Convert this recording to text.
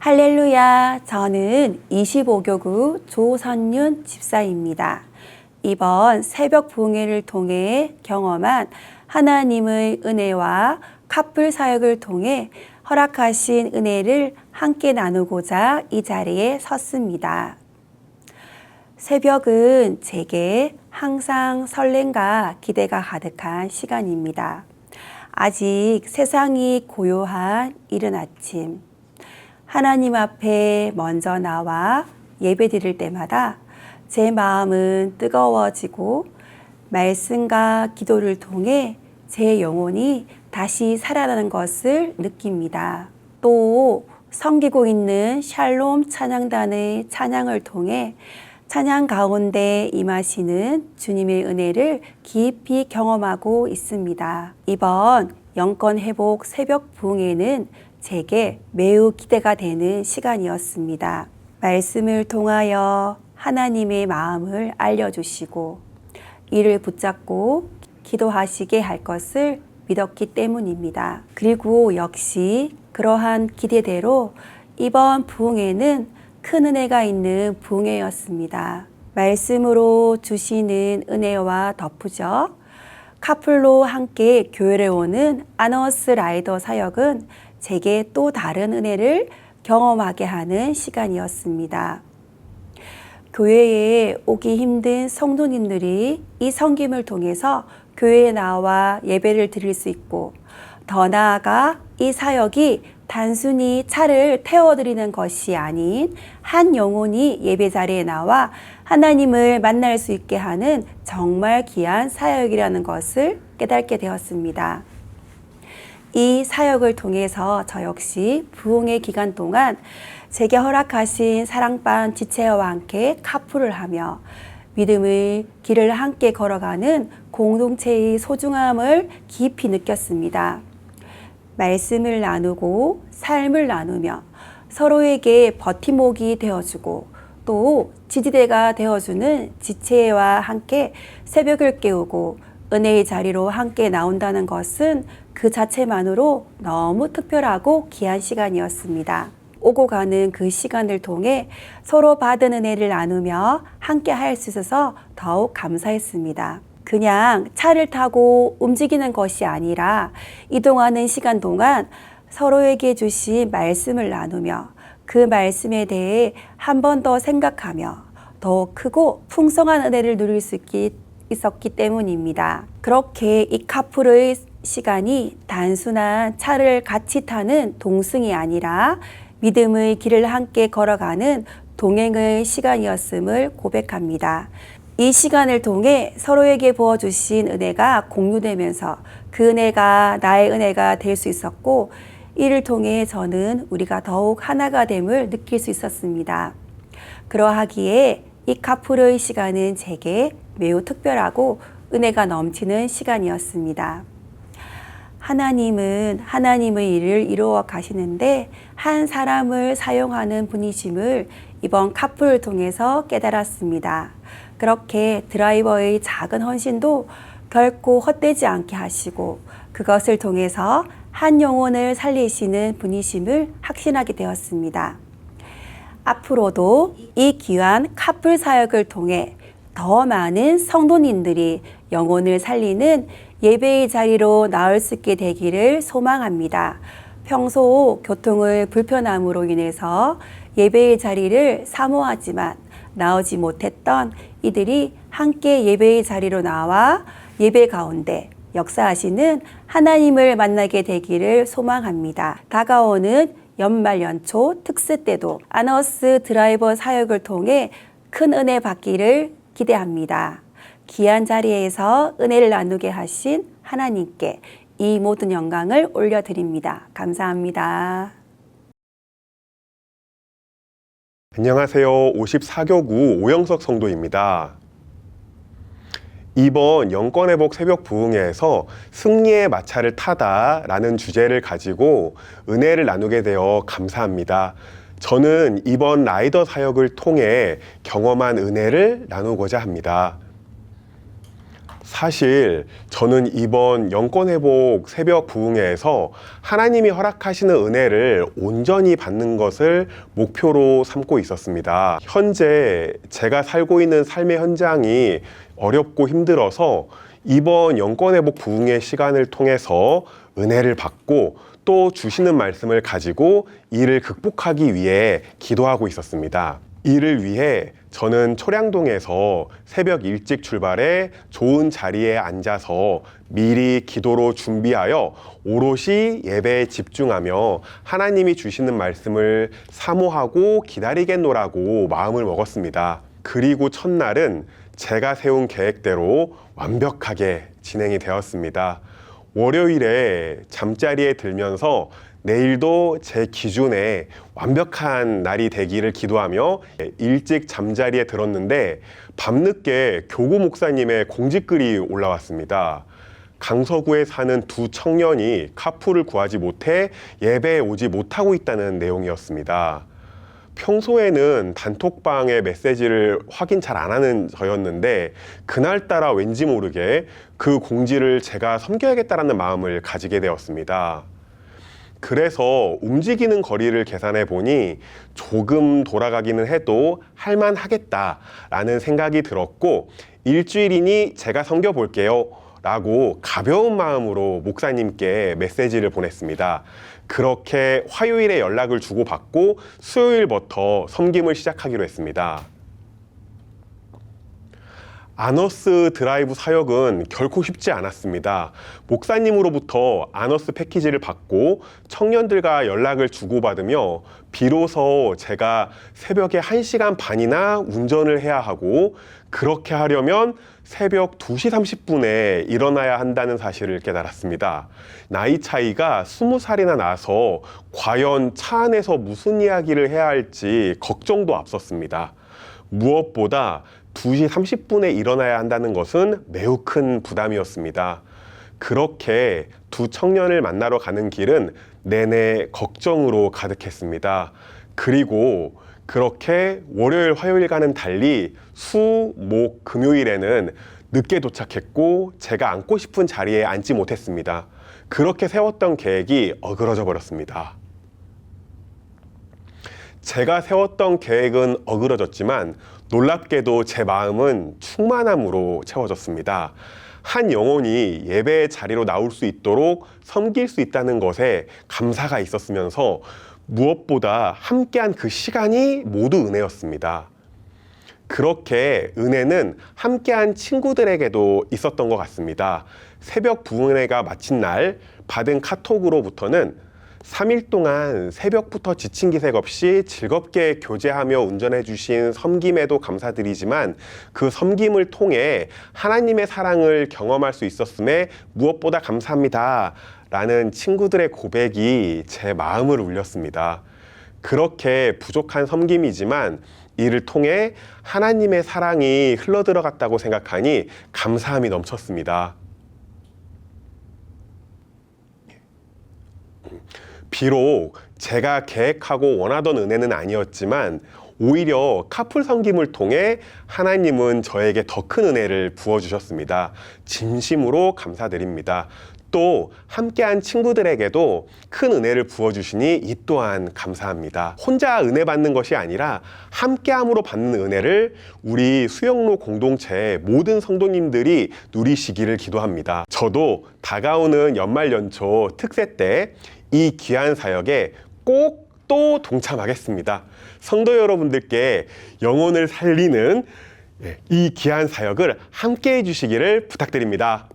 할렐루야, 저는 25교구 조선윤 집사입니다. 이번 새벽 부흥회를 통해 경험한 하나님의 은혜와 카풀 사역을 통해 허락하신 은혜를 함께 나누고자 이 자리에 섰습니다. 새벽은 제게 항상 설렘과 기대가 가득한 시간입니다. 아직 세상이 고요한 이른 아침, 하나님 앞에 먼저 나와 예배 드릴 때마다 제 마음은 뜨거워지고 말씀과 기도를 통해 제 영혼이 다시 살아나는 것을 느낍니다. 또 섬기고 있는 샬롬 찬양단의 찬양을 통해 찬양 가운데 임하시는 주님의 은혜를 깊이 경험하고 있습니다. 이번 영권 회복 새벽 부흥회는 제게 매우 기대가 되는 시간이었습니다. 말씀을 통하여 하나님의 마음을 알려주시고 이를 붙잡고 기도하시게 할 것을 믿었기 때문입니다. 그리고 역시 그러한 기대대로 이번 부흥회는 큰 은혜가 있는 부흥회였습니다. 말씀으로 주시는 은혜와 덧붙여 카풀로 함께 교회에 오는 아너스 라이더 사역은 제게 또 다른 은혜를 경험하게 하는 시간이었습니다. 교회에 오기 힘든 성도님들이 이 섬김을 통해서 교회에 나와 예배를 드릴 수 있고, 더 나아가 이 사역이 단순히 차를 태워드리는 것이 아닌 한 영혼이 예배 자리에 나와 하나님을 만날 수 있게 하는 정말 귀한 사역이라는 것을 깨닫게 되었습니다. 이 사역을 통해서 저 역시 부흥의 기간 동안 제게 허락하신 사랑반 지체와 함께 카풀을 하며 믿음의 길을 함께 걸어가는 공동체의 소중함을 깊이 느꼈습니다. 말씀을 나누고 삶을 나누며 서로에게 버팀목이 되어주고 또 지지대가 되어주는 지체와 함께 새벽을 깨우고 은혜의 자리로 함께 나온다는 것은 그 자체만으로 너무 특별하고 귀한 시간이었습니다. 오고 가는 그 시간을 통해 서로 받은 은혜를 나누며 함께 할 수 있어서 더욱 감사했습니다. 그냥 차를 타고 움직이는 것이 아니라 이동하는 시간 동안 서로에게 주신 말씀을 나누며 그 말씀에 대해 한 번 더 생각하며 더 크고 풍성한 은혜를 누릴 수 있었기 때문입니다. 그렇게 이 카풀의 시간이 단순한 차를 같이 타는 동승이 아니라 믿음의 길을 함께 걸어가는 동행의 시간이었음을 고백합니다. 이 시간을 통해 서로에게 부어주신 은혜가 공유되면서 그 은혜가 나의 은혜가 될 수 있었고, 이를 통해 저는 우리가 더욱 하나가 됨을 느낄 수 있었습니다. 그러하기에 이 카풀의 시간은 제게 매우 특별하고 은혜가 넘치는 시간이었습니다. 하나님은 하나님의 일을 이루어 가시는데 한 사람을 사용하는 분이심을 이번 카풀을 통해서 깨달았습니다. 그렇게 드라이버의 작은 헌신도 결코 헛되지 않게 하시고 그것을 통해서 한 영혼을 살리시는 분이심을 확신하게 되었습니다. 앞으로도 이 귀한 카풀 사역을 통해 더 많은 성도님들이 영혼을 살리는 예배의 자리로 나올 수 있게 되기를 소망합니다. 평소 교통의 불편함으로 인해서 예배의 자리를 사모하지만 나오지 못했던 이들이 함께 예배의 자리로 나와 예배 가운데 역사하시는 하나님을 만나게 되기를 소망합니다. 다가오는 연말 연초 특스 때도 아너스 드라이버 사역을 통해 큰 은혜 받기를 기대합니다. 귀한 자리에서 은혜를 나누게 하신 하나님께 이 모든 영광을 올려드립니다. 감사합니다. 안녕하세요. 54교구 오영석 성도입니다. 이번 영권회복 새벽 부흥회에서 승리의 마차를 타다라는 주제를 가지고 은혜를 나누게 되어 감사합니다. 저는 이번 라이더 사역을 통해 경험한 은혜를 나누고자 합니다. 사실 저는 이번 영권회복 새벽 부흥회에서 하나님이 허락하시는 은혜를 온전히 받는 것을 목표로 삼고 있었습니다. 현재 제가 살고 있는 삶의 현장이 어렵고 힘들어서 이번 영권회복 부흥회 시간을 통해서 은혜를 받고 또 주시는 말씀을 가지고 이를 극복하기 위해 기도하고 있었습니다. 이를 위해 저는 초량동에서 새벽 일찍 출발해 좋은 자리에 앉아서 미리 기도로 준비하여 오롯이 예배에 집중하며 하나님이 주시는 말씀을 사모하고 기다리겠노라고 마음을 먹었습니다. 그리고 첫날은 제가 세운 계획대로 완벽하게 진행이 되었습니다. 월요일에 잠자리에 들면서 내일도 제 기준에 완벽한 날이 되기를 기도하며 일찍 잠자리에 들었는데 밤늦게 교구 목사님의 공지글이 올라왔습니다. 강서구에 사는 두 청년이 카풀을 구하지 못해 예배에 오지 못하고 있다는 내용이었습니다. 평소에는 단톡방에 메시지를 확인 잘 안 하는 저였는데 그날따라 왠지 모르게 그 공지를 제가 섬겨야겠다는 마음을 가지게 되었습니다. 그래서 움직이는 거리를 계산해 보니 조금 돌아가기는 해도 할만하겠다라는 생각이 들었고 일주일이니 제가 섬겨 볼게요 라고 가벼운 마음으로 목사님께 메시지를 보냈습니다. 그렇게 화요일에 연락을 주고받고 수요일부터 섬김을 시작하기로 했습니다. 아너스 드라이브 사역은 결코 쉽지 않았습니다. 목사님으로부터 아너스 패키지를 받고 청년들과 연락을 주고받으며 비로소 제가 새벽에 1시간 반이나 운전을 해야 하고 그렇게 하려면 새벽 2시 30분에 일어나야 한다는 사실을 깨달았습니다. 나이 차이가 20살이나 나서 과연 차 안에서 무슨 이야기를 해야 할지 걱정도 앞섰습니다. 무엇보다 2시 30분에 일어나야 한다는 것은 매우 큰 부담이었습니다. 그렇게 두 청년을 만나러 가는 길은 내내 걱정으로 가득했습니다. 그리고 그렇게 월요일, 화요일과는 달리 수, 목, 금요일에는 늦게 도착했고 제가 앉고 싶은 자리에 앉지 못했습니다. 그렇게 세웠던 계획이 어그러져 버렸습니다. 제가 세웠던 계획은 어그러졌지만 놀랍게도 제 마음은 충만함으로 채워졌습니다. 한 영혼이 예배의 자리로 나올 수 있도록 섬길 수 있다는 것에 감사가 있었으면서 무엇보다 함께한 그 시간이 모두 은혜였습니다. 그렇게 은혜는 함께한 친구들에게도 있었던 것 같습니다. 새벽 부흥회가 마친 날 받은 카톡으로부터는 3일 동안 새벽부터 지친 기색 없이 즐겁게 교제하며 운전해 주신 섬김에도 감사드리지만 그 섬김을 통해 하나님의 사랑을 경험할 수 있었음에 무엇보다 감사합니다 라는 친구들의 고백이 제 마음을 울렸습니다. 그렇게 부족한 섬김이지만 이를 통해 하나님의 사랑이 흘러들어갔다고 생각하니 감사함이 넘쳤습니다. 비록 제가 계획하고 원하던 은혜는 아니었지만 오히려 카풀 섬김을 통해 하나님은 저에게 더 큰 은혜를 부어주셨습니다. 진심으로 감사드립니다. 또 함께한 친구들에게도 큰 은혜를 부어주시니 이 또한 감사합니다. 혼자 은혜 받는 것이 아니라 함께함으로 받는 은혜를 우리 수영로 공동체의 모든 성도님들이 누리시기를 기도합니다. 저도 다가오는 연말연초 특세 때 이 귀한 사역에 꼭 또 동참하겠습니다. 성도 여러분들께 영혼을 살리는 이 귀한 사역을 함께 해주시기를 부탁드립니다.